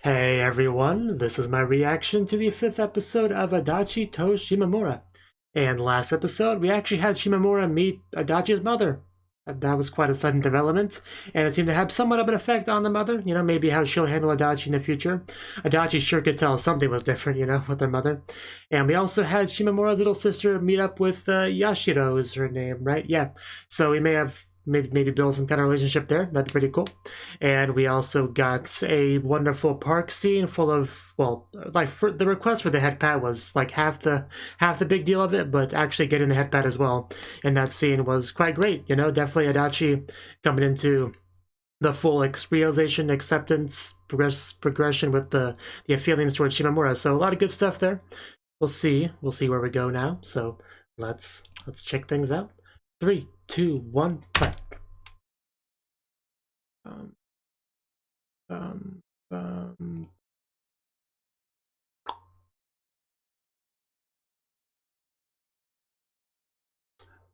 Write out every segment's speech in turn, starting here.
Hey everyone, this is my reaction to the 5th episode of Adachi to Shimamura. And last episode, we actually had Shimamura meet Adachi's mother. That was quite a sudden development, and it seemed to have somewhat of an effect on the mother, maybe how she'll handle Adachi in the future. Adachi sure could tell something was different, with their mother. And we also had Shimamura's little sister meet up with Yashiro is her name, right? Yeah, so we may have maybe build some kind of relationship there. That'd be pretty cool. And we also got a wonderful park scene full of, well, like the request for the head pat was like half the big deal of it, but actually getting the head pat as well in that scene was quite great. Definitely Adachi coming into the full realization, acceptance, progression with the feelings towards Shimamura. So a lot of good stuff there. We'll see where we go now. So let's check things out. 3, 2, 1, play.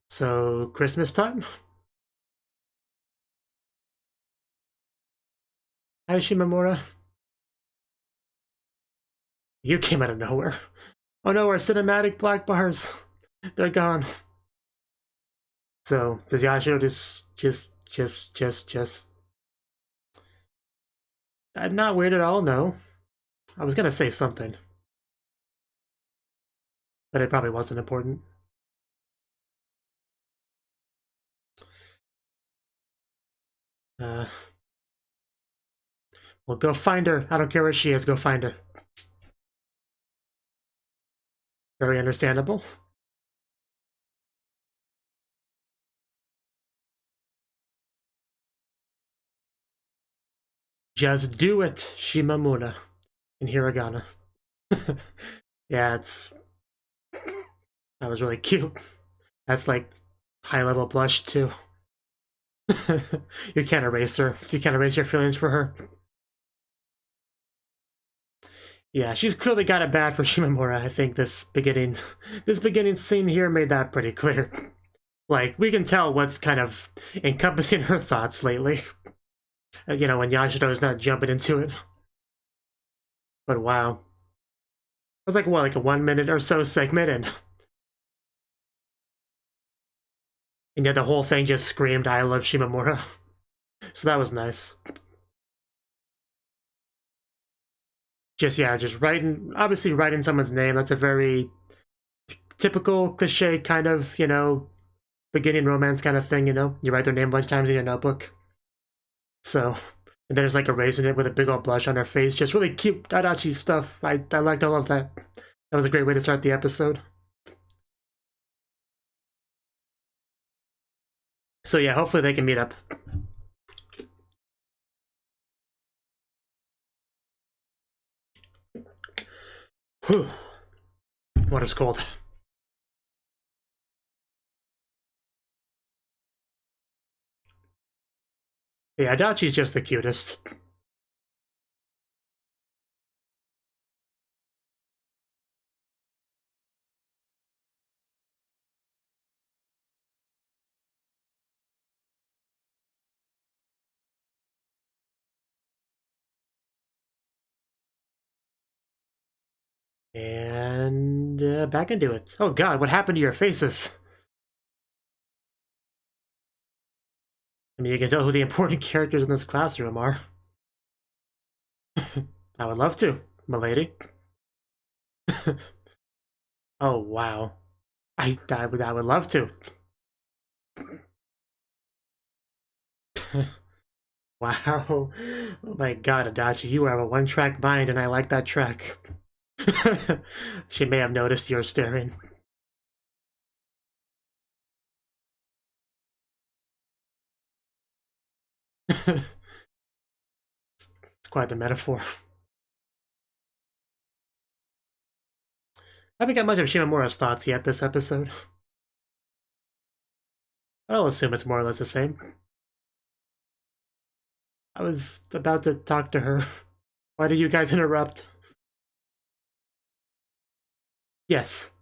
So Christmas time. Hi Shimamura. You came out of nowhere. Oh no, our cinematic black bars. They're gone. So does Yashiro just I'm not weird at all, no. I was gonna say something. But it probably wasn't important. Well, go find her. I don't care where she is, go find her. Very understandable. Just do it, Shimamura. In hiragana. Yeah, that was really cute. That's like high-level blush, too. You can't erase her. You can't erase your feelings for her. Yeah, she's clearly got it bad for Shimamura. I think this beginning scene here made that pretty clear. Like, we can tell what's kind of encompassing her thoughts lately. When Yashiro's not jumping into it. But wow. It was like, what, like a 1 minute or so segment, and yet the whole thing just screamed, I love Shimamura. So that was nice. Just obviously writing someone's name, that's a very typical cliche kind of, beginning romance kind of thing, you write their name a bunch of times in your notebook. So, and then there's like erasing it with a big old blush on her face. Just really cute Adachi stuff. I liked all of that. That was a great way to start the episode. So yeah, hopefully they can meet up. Whew. What is cold? Yeah, Adachi's just the cutest. And back into it. Oh god, what happened to your faces? I mean, you can tell who the important characters in this classroom are. I would love to, milady. Oh, wow. I would love to. Wow. Oh my god, Adachi, you have a one-track mind and I like that track. She may have noticed you're staring. It's quite the metaphor. I haven't got much of Shimamura's thoughts yet this episode. I'll assume it's more or less the same. I was about to talk to her. Why do you guys interrupt? Yes.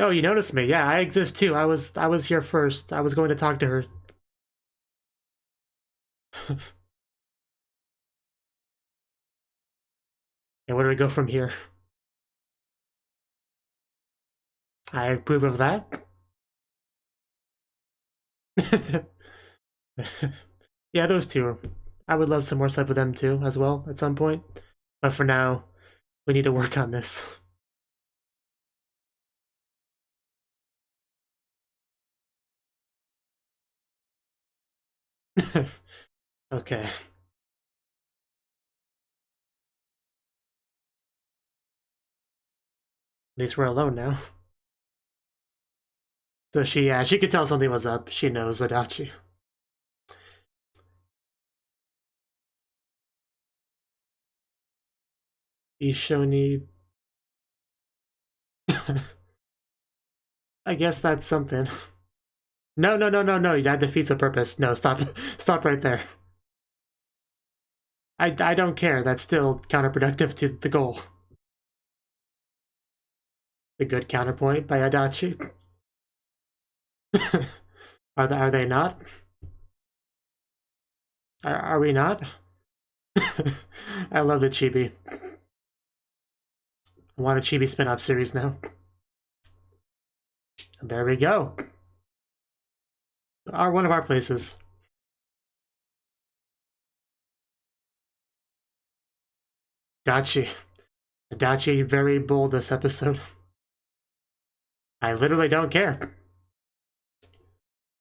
Oh, you noticed me. Yeah, I exist too. I was here first. I was going to talk to her. And where do we go from here? I approve of that. Yeah, those two. I would love some more stuff with them too, as well, at some point. But for now, we need to work on this. Okay. At least we're alone now. So she could tell something was up. She knows Adachi. Ishoni. I guess that's something. No, no, no, no, no. That defeats the purpose. No, stop. Stop right there. I don't care. That's still counterproductive to the goal. The good counterpoint by Adachi. Are they not? Are we not? I love the chibi. I want a chibi spin-off series now. There we go. One of our places. Adachi, very bold this episode. I literally don't care.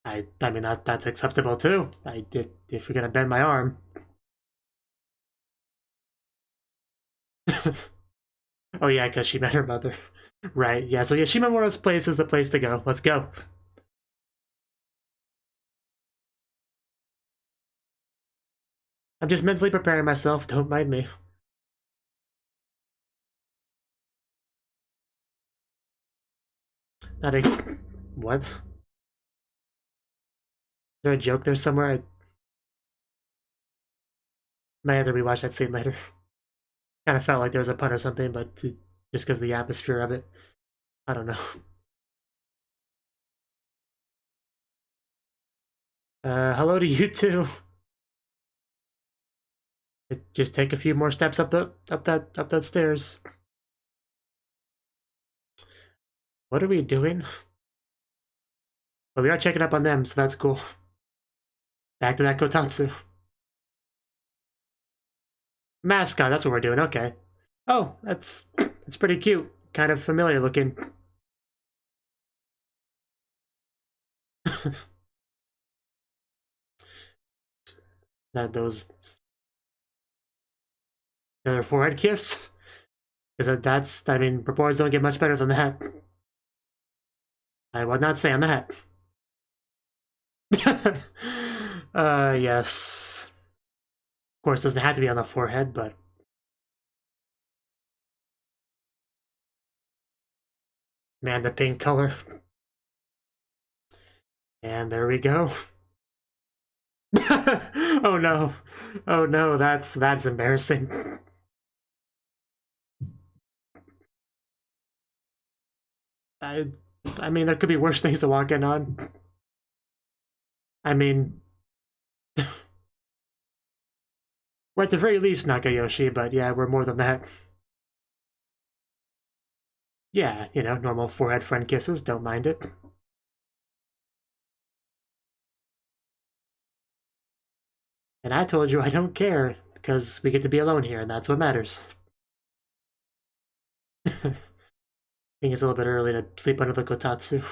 I mean that's acceptable too. If you're gonna bend my arm. Oh yeah, because she met her mother. Right, yeah, so yeah, Shimamura's place is the place to go. Let's go. I'm just mentally preparing myself, don't mind me. Not a... What? Is there a joke there somewhere? I might have to rewatch that scene later. Kind of felt like there was a pun or something, but just because of the atmosphere of it. I don't know. Hello to you too. Just take a few more steps up that stairs. What are we doing? But we are checking up on them, so that's cool. Back to that Kotatsu. Mascot, that's what we're doing, okay. Oh, that's pretty cute. Kind of familiar looking. Those... Another forehead kiss? Because that's, I mean, reports don't get much better than that. I would not say on that. Yes. Of course, doesn't have to be on the forehead, but... Man, the pink color. And there we go. Oh no. Oh no, that's embarrassing. I mean, there could be worse things to walk in on. I mean... We're at the very least Nakayoshi, but yeah, we're more than that. Yeah, you know, normal forehead friend kisses, don't mind it. And I told you I don't care, because we get to be alone here, and that's what matters. I think it's a little bit early to sleep under the kotatsu.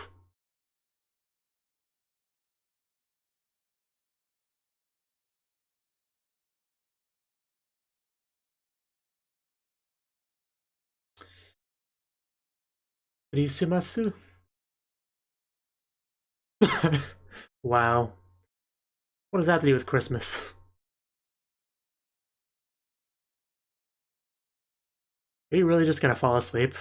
Risumasu? Wow. What does that have to do with Christmas? Are you really just gonna fall asleep?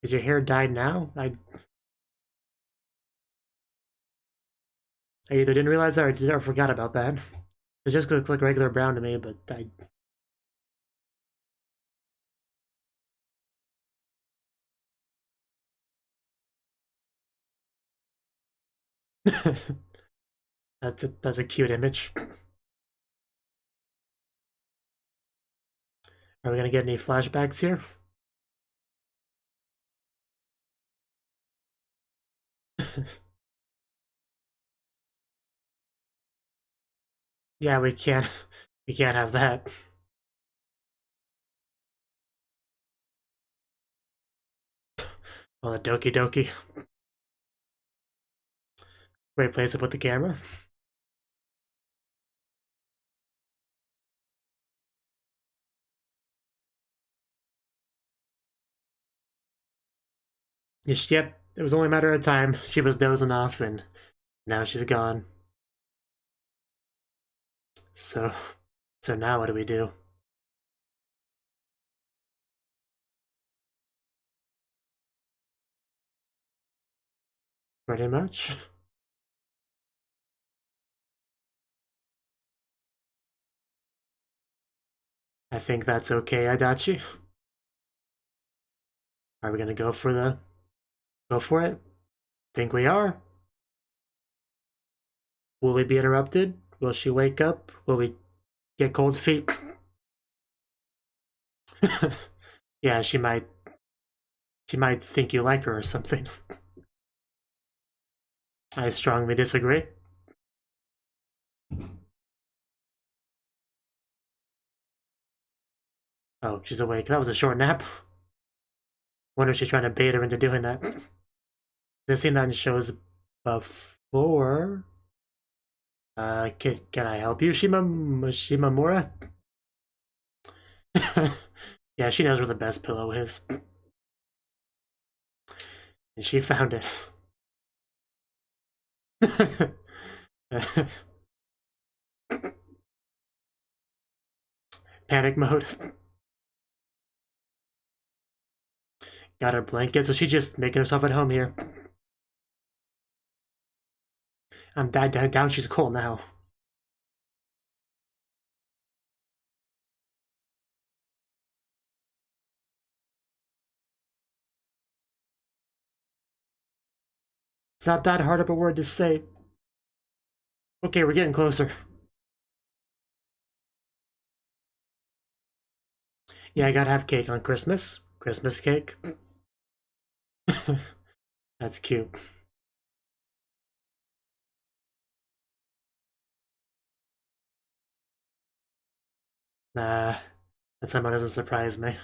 Is your hair dyed now? I either didn't realize that or forgot about that. It just looks like regular brown to me, but I... That's a cute image. Are we gonna get any flashbacks here? Yeah, we can't have that. Well, the Doki Doki. Great place to put the camera. Yep, it was only a matter of time. She was dozing off, and now she's gone. So now what do we do? Pretty much. I think that's okay, Adachi. Are we gonna go for it? Think we are. Will we be interrupted? Will she wake up? Will we get cold feet? Yeah, she might think you like her or something. I strongly disagree. Oh, she's awake. That was a short nap. Wonder if she's trying to bait her into doing that. I've seen that in shows before. Can I help you, Shimamura? Yeah, she knows where the best pillow is. And she found it. Panic mode. Got her blanket, so she's just making herself at home here. I'm down, she's cold now. It's not that hard of a word to say. Okay, we're getting closer. Yeah, I gotta have cake on Christmas. Christmas cake. That's cute. Nah, that somehow doesn't surprise me.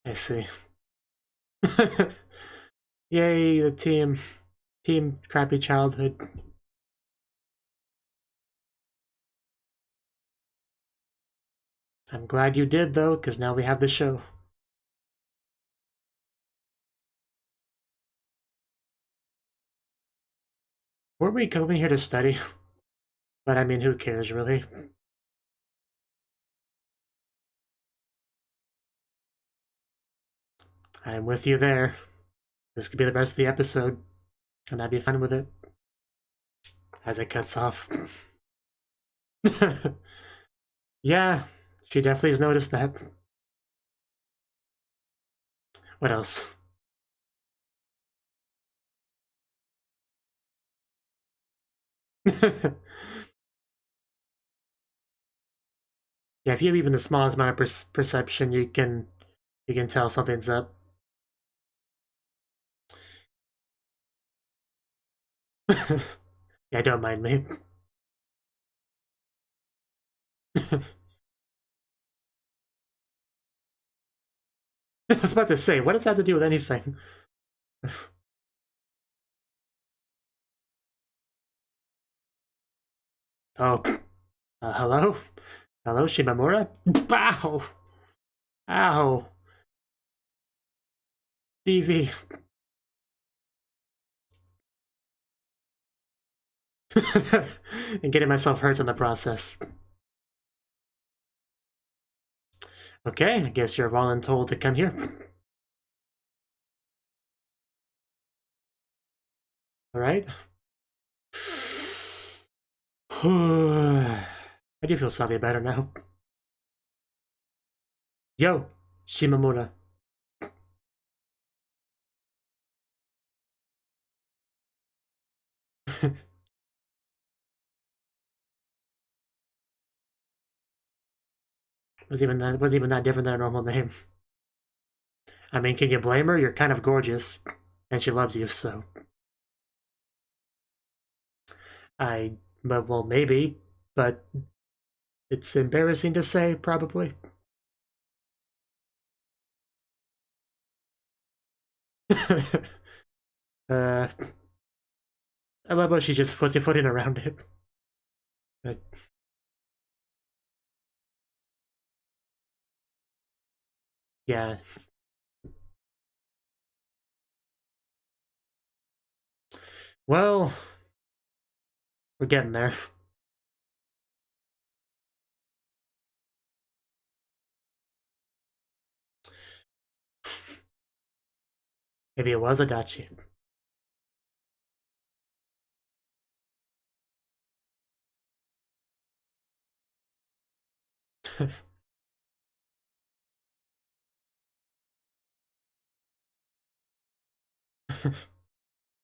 I see. Yay, the team crappy childhood. I'm glad you did though, because now we have the show. Were we coming here to study? But I mean, who cares really? I'm with you there. This could be the rest of the episode, and I'd be fine with it. As it cuts off. Yeah, she definitely has noticed that. What else? Yeah, if you have even the smallest amount of perception, you can tell something's up. Yeah, don't mind me. I was about to say, what does that have to do with anything? Oh, hello? Hello, Shimamura? Bow! Ow! DV. And getting myself hurt in the process. Okay, I guess you're voluntold to come here. Alright. I do feel slightly better now. Yo, Shimamura. was even that different than a normal name. I mean, can you blame her? You're kind of gorgeous, and she loves you, so. Well, maybe, but it's embarrassing to say, probably. I love how she's just pussyfooting around it. But, yeah. Well, we're getting there. Maybe it was Adachi.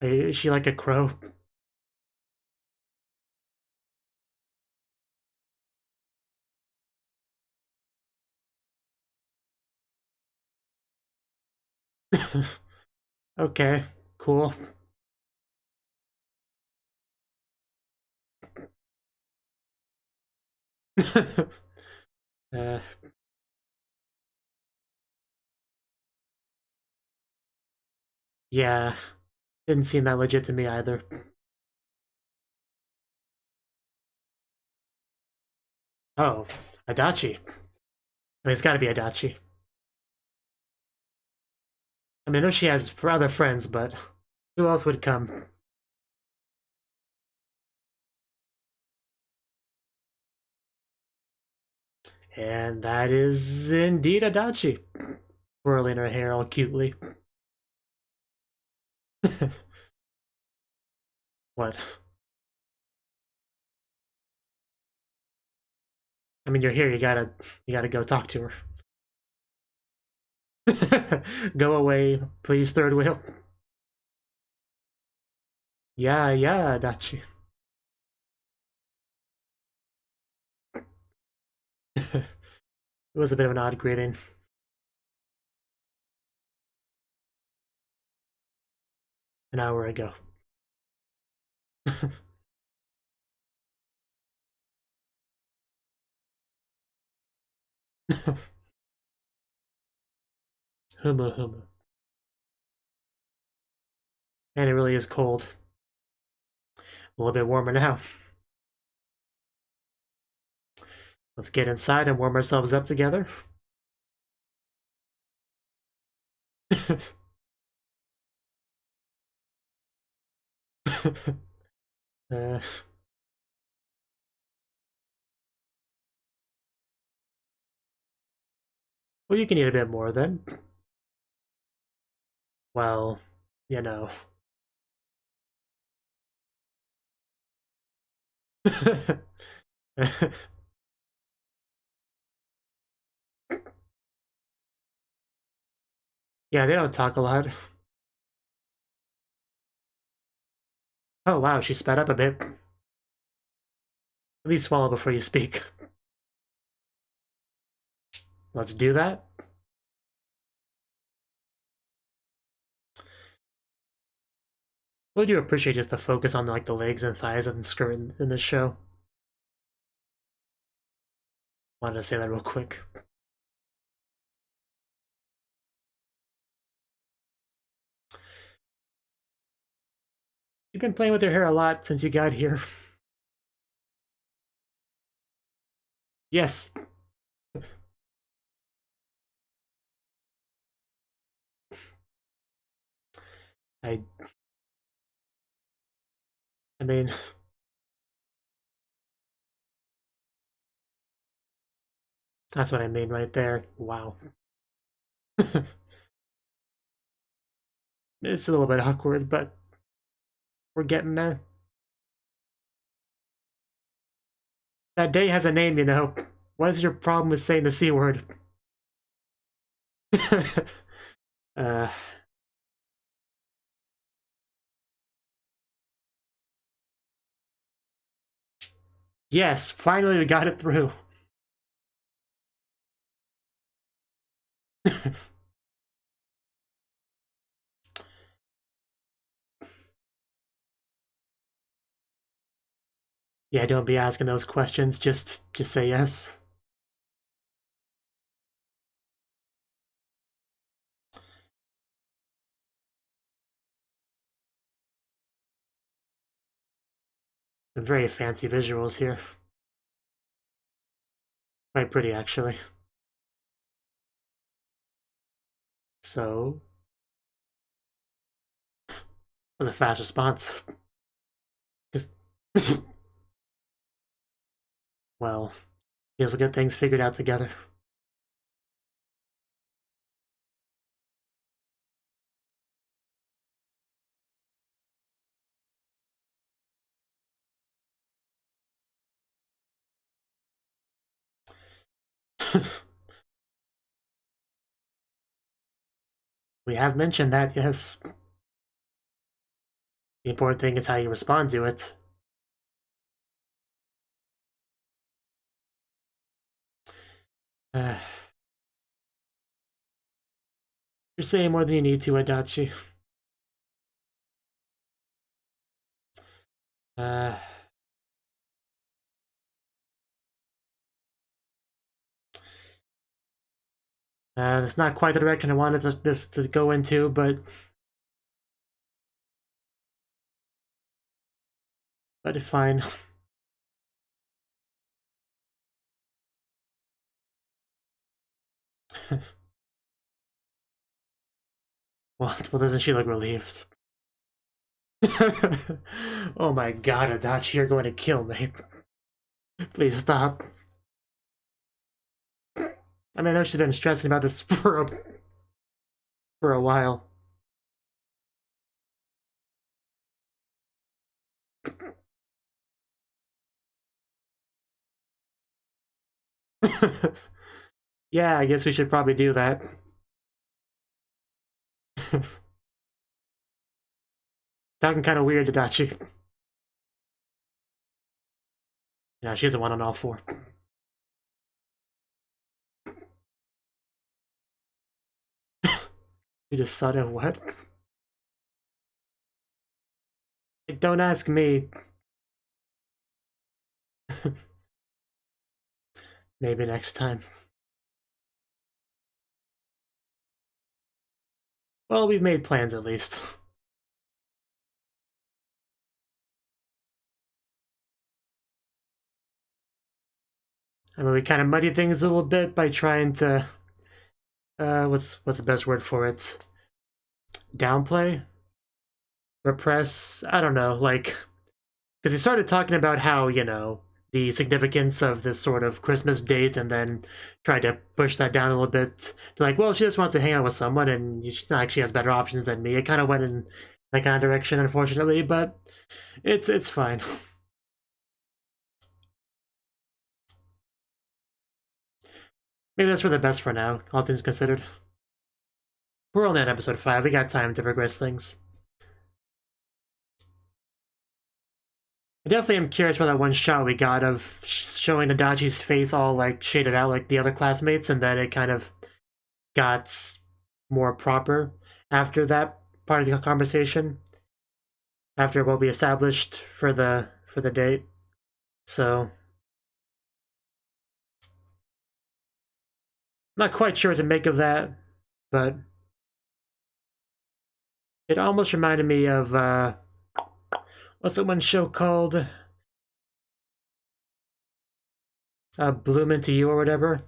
Is she like a crow? Okay, cool. uh, yeah, didn't seem that legit to me either. Oh, Adachi. I mean, it's gotta be Adachi. I mean, I know she has other friends, but who else would come? And that is indeed Adachi, twirling her hair all cutely. What? I mean, you're here. You gotta go talk to her. Go away, please, third wheel. Yeah, yeah, Adachi. It was a bit of an odd greeting. An hour ago. Humu humu. And it really is cold. A little bit warmer now. Let's get inside and warm ourselves up together. uh, well, you can eat a bit more then. Well, you know. Yeah, they don't talk a lot. Oh wow, she sped up a bit. At least swallow before you speak. Let's do that. Really do appreciate just the focus on like the legs and thighs and skirt in this show. Wanted to say that real quick. You've been playing with your hair a lot since you got here. Yes. I mean, that's what I mean right there. Wow. It's a little bit awkward, but we're getting there. That day has a name, you know. What is your problem with saying the C word? uh... Yes, finally we got it through. Yeah, don't be asking those questions, just say yes. Some very fancy visuals here. Quite pretty, actually. So... that was a fast response. Well, guess we'll get things figured out together. We have mentioned that, yes. The important thing is how you respond to it. You're saying more than you need to, Adachi. It's not quite the direction I wanted this to go into, but it's fine. Well, doesn't she look relieved? Oh my god, Adachi, you're going to kill me. Please stop. I mean, I know she's been stressing about this for a while. Yeah, I guess we should probably do that. Talking kind of weird, Adachi. Yeah, she has a 1 on all 4. You just saw that, what? Don't ask me. Maybe next time. Well, we've made plans at least. I mean, we kind of muddied things a little bit by trying to, what's the best word for it? Downplay? Repress? I don't know, like, because he started talking about how, you know, the significance of this sort of Christmas date, and then tried to push that down a little bit to like, well, she just wants to hang out with someone, and she actually has better options than me. It kind of went in that kind of direction, unfortunately, but it's fine. Maybe that's for the best for now, all things considered. We're only on episode 5, we got time to progress things. I definitely am curious about that one shot we got of showing Adachi's face all like shaded out like the other classmates, and then it kind of got more proper after that part of the conversation, after what we established for the date. So I'm not quite sure what to make of that, but it almost reminded me of what's that one show called? Bloom Into You or whatever.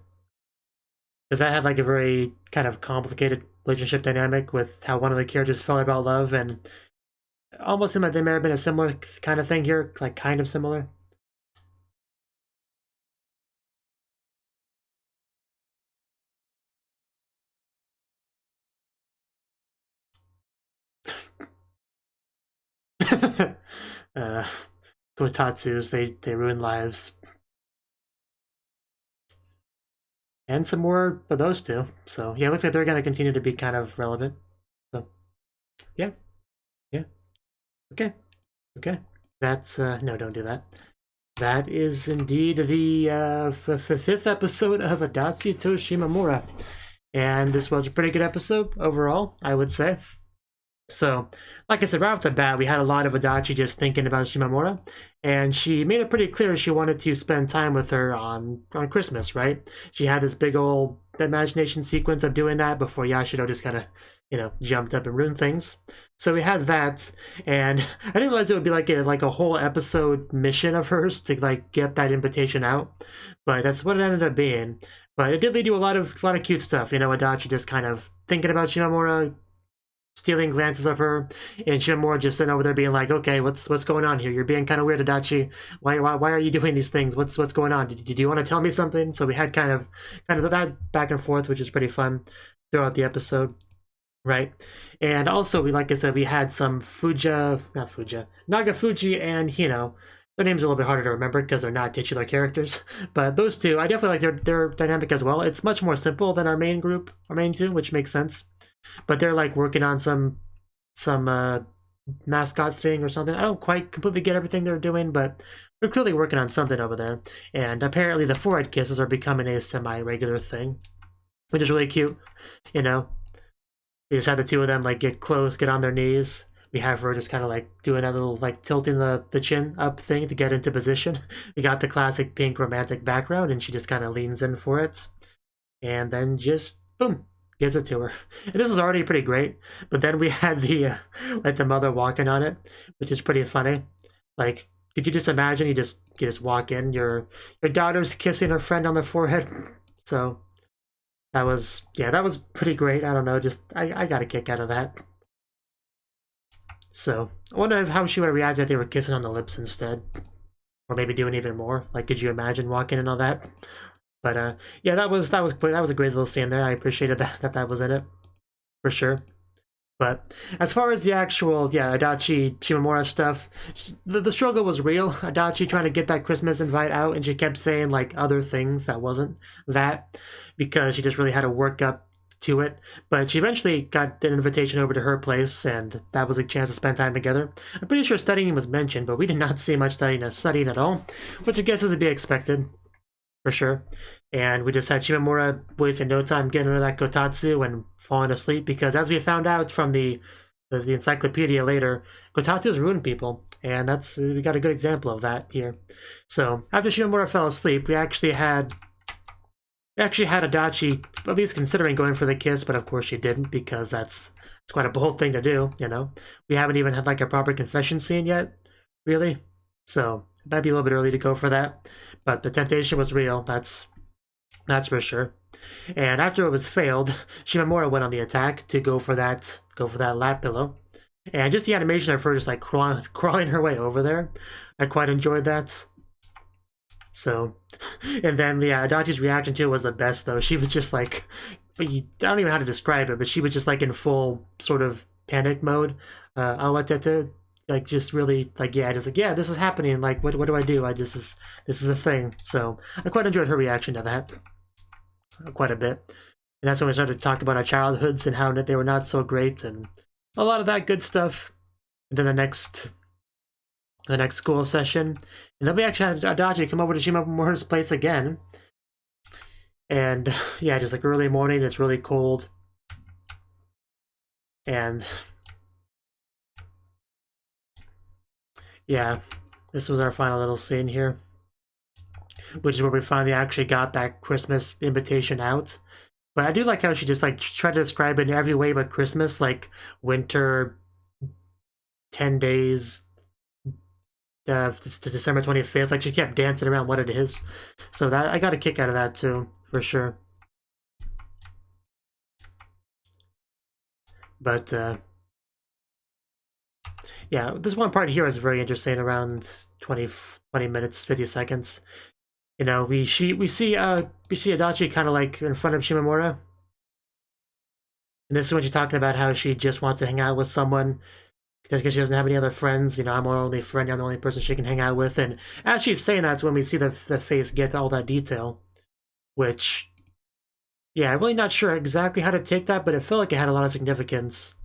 Because that had like a very kind of complicated relationship dynamic with how one of the characters felt about love, and almost seemed like there may have been a similar kind of thing here, like kind of similar. Kotatsus, they ruin lives. And some more for those two. So yeah, it looks like they're going to continue to be kind of relevant. So yeah. Yeah. Okay. Okay. That's, no, don't do that. That is indeed the fifth episode of Adachi to Shimamura. And this was a pretty good episode overall, I would say. So, like I said, right off the bat, we had a lot of Adachi just thinking about Shimamura, and she made it pretty clear she wanted to spend time with her on Christmas, right? She had this big old imagination sequence of doing that before Yashiro just kind of, you know, jumped up and ruined things. So we had that, and I didn't realize it would be like a whole episode mission of hers to like get that invitation out, but that's what it ended up being. But it did lead to a lot of cute stuff, you know, Adachi just kind of thinking about Shimamura, stealing glances of her, and Shimamura just sitting over there being like, okay, what's going on here? You're being kind of weird, Adachi. Why are you doing these things? What's going on? Did you want to tell me something? So we had kind of that back and forth, which is pretty fun throughout the episode, right? And also, like I said, we had some Nagafuji and Hino. Their names are a little bit harder to remember because they're not titular characters, but those two, I definitely like their dynamic as well. It's much more simple than our main group, our main two, which makes sense. But they're like working on some mascot thing or something. I don't quite completely get everything they're doing, but they're clearly working on something over there. And apparently the forehead kisses are becoming a semi-regular thing, which is really cute, you know? We just had the two of them like get close, get on their knees. We have her just kind of like doing that little like tilting the chin up thing to get into position. We got the classic pink romantic background, and she just kind of leans in for it. And then just, boom, gives it to her. And this is already pretty great, but then we had the like the mother walking on it, which is pretty funny. Like, could you just imagine you just walk in, your daughter's kissing her friend on the forehead? So that was pretty great. I don't know, just I got a kick out of that. So I wonder how she would have reacted if they were kissing on the lips instead, or maybe doing even more. Like, could you imagine walking in on that? But yeah, that was a great little scene there. I appreciated that was in it, for sure. But as far as the actual, Adachi Shimamura stuff, the struggle was real. Adachi trying to get that Christmas invite out, and she kept saying like other things that wasn't that, because she just really had to work up to it. But she eventually got an invitation over to her place, and that was a chance to spend time together. I'm pretty sure studying was mentioned, but we did not see much studying at all, which I guess is to be expected, for sure. And we just had Shimamura wasting no time getting rid of that kotatsu and falling asleep, because as we found out from the encyclopedia later, kotatsus ruin people, and we got a good example of that here. So after Shimamura fell asleep, we actually had Adachi at least considering going for the kiss, but of course she didn't, because it's quite a bold thing to do, you know. We haven't even had like a proper confession scene yet, really. So it might be a little bit early to go for that, but the temptation was real. That's for sure. And after it was failed, Shimamura went on the attack to go for that lap pillow, and just the animation of her just like crawling her way over there, I quite enjoyed that. So, and then Adachi's reaction to it was the best though. She was just like, I don't even know how to describe it, but she was just like in full sort of panic mode. Awatete, like just really like, this is happening. Like, what do I do? This is a thing. So I quite enjoyed her reaction to that, quite a bit. And that's when we started to talk about our childhoods and how they were not so great, and a lot of that good stuff. And then the next school session, and then we actually had Adachi come over to Shimamura's place again. And yeah, just like early morning, it's really cold. And yeah, this was our final little scene here, which is where we finally actually got that Christmas invitation out. But I do like how she just like tried to describe it in every way but Christmas, like winter, 10 days, December 25th. Like, she kept dancing around what it is. So that I got a kick out of that too, for sure. But yeah, this one part here is very interesting, around 20 minutes, 50 seconds. You know, we see Adachi kind of like in front of Shimamura. And this is when she's talking about how she just wants to hang out with someone because she doesn't have any other friends. You know, I'm her only friend, I'm the only person she can hang out with. And as she's saying that, it's when we see the face get all that detail, which Yeah, I'm really not sure exactly how to take that, but it felt like it had a lot of significance.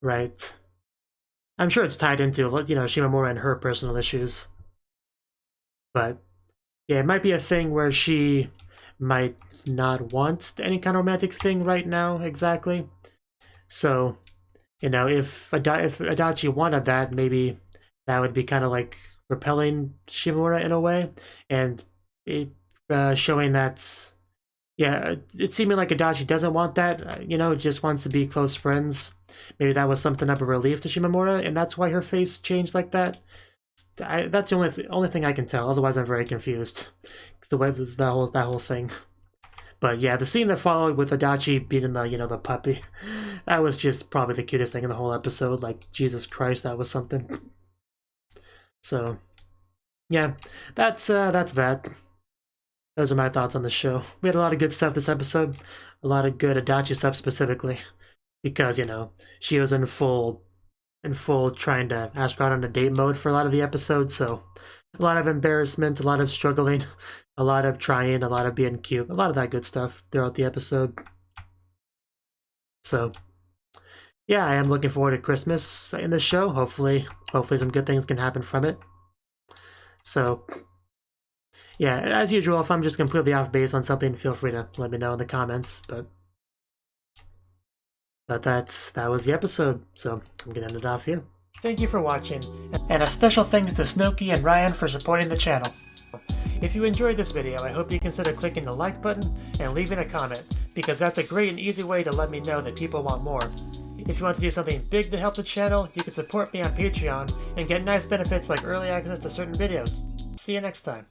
Right. I'm sure it's tied into, Shimamura and her personal issues. But, yeah, it might be a thing where she might not want any kind of romantic thing right now, exactly. So, if Adachi wanted that, maybe that would be kind of like repelling Shimamura in a way, and it, showing that, yeah, it's seeming like Adachi doesn't want that, just wants to be close friends. Maybe that was something of a relief to Shimamura, and that's why her face changed like that. That's the only thing I can tell. Otherwise, I'm very confused. The way that whole thing. But yeah, the scene that followed with Adachi beating the puppy, that was just probably the cutest thing in the whole episode. Like, Jesus Christ, that was something. So, yeah, that's that. Those are my thoughts on the show. We had a lot of good stuff this episode. A lot of good Adachi stuff specifically. Because, she was in full trying to ask her out on a date mode for a lot of the episode, so a lot of embarrassment, a lot of struggling, a lot of trying, a lot of being cute, a lot of that good stuff throughout the episode. So, yeah, I am looking forward to Christmas in this show. Hopefully some good things can happen from it. So, yeah, as usual, if I'm just completely off base on something, feel free to let me know in the comments, but that was the episode, so I'm gonna end it off here. Thank you for watching, and a special thanks to Cnouki and Ryan for supporting the channel. If you enjoyed this video, I hope you consider clicking the like button and leaving a comment, because that's a great and easy way to let me know that people want more. If you want to do something big to help the channel, you can support me on Patreon and get nice benefits like early access to certain videos. See you next time.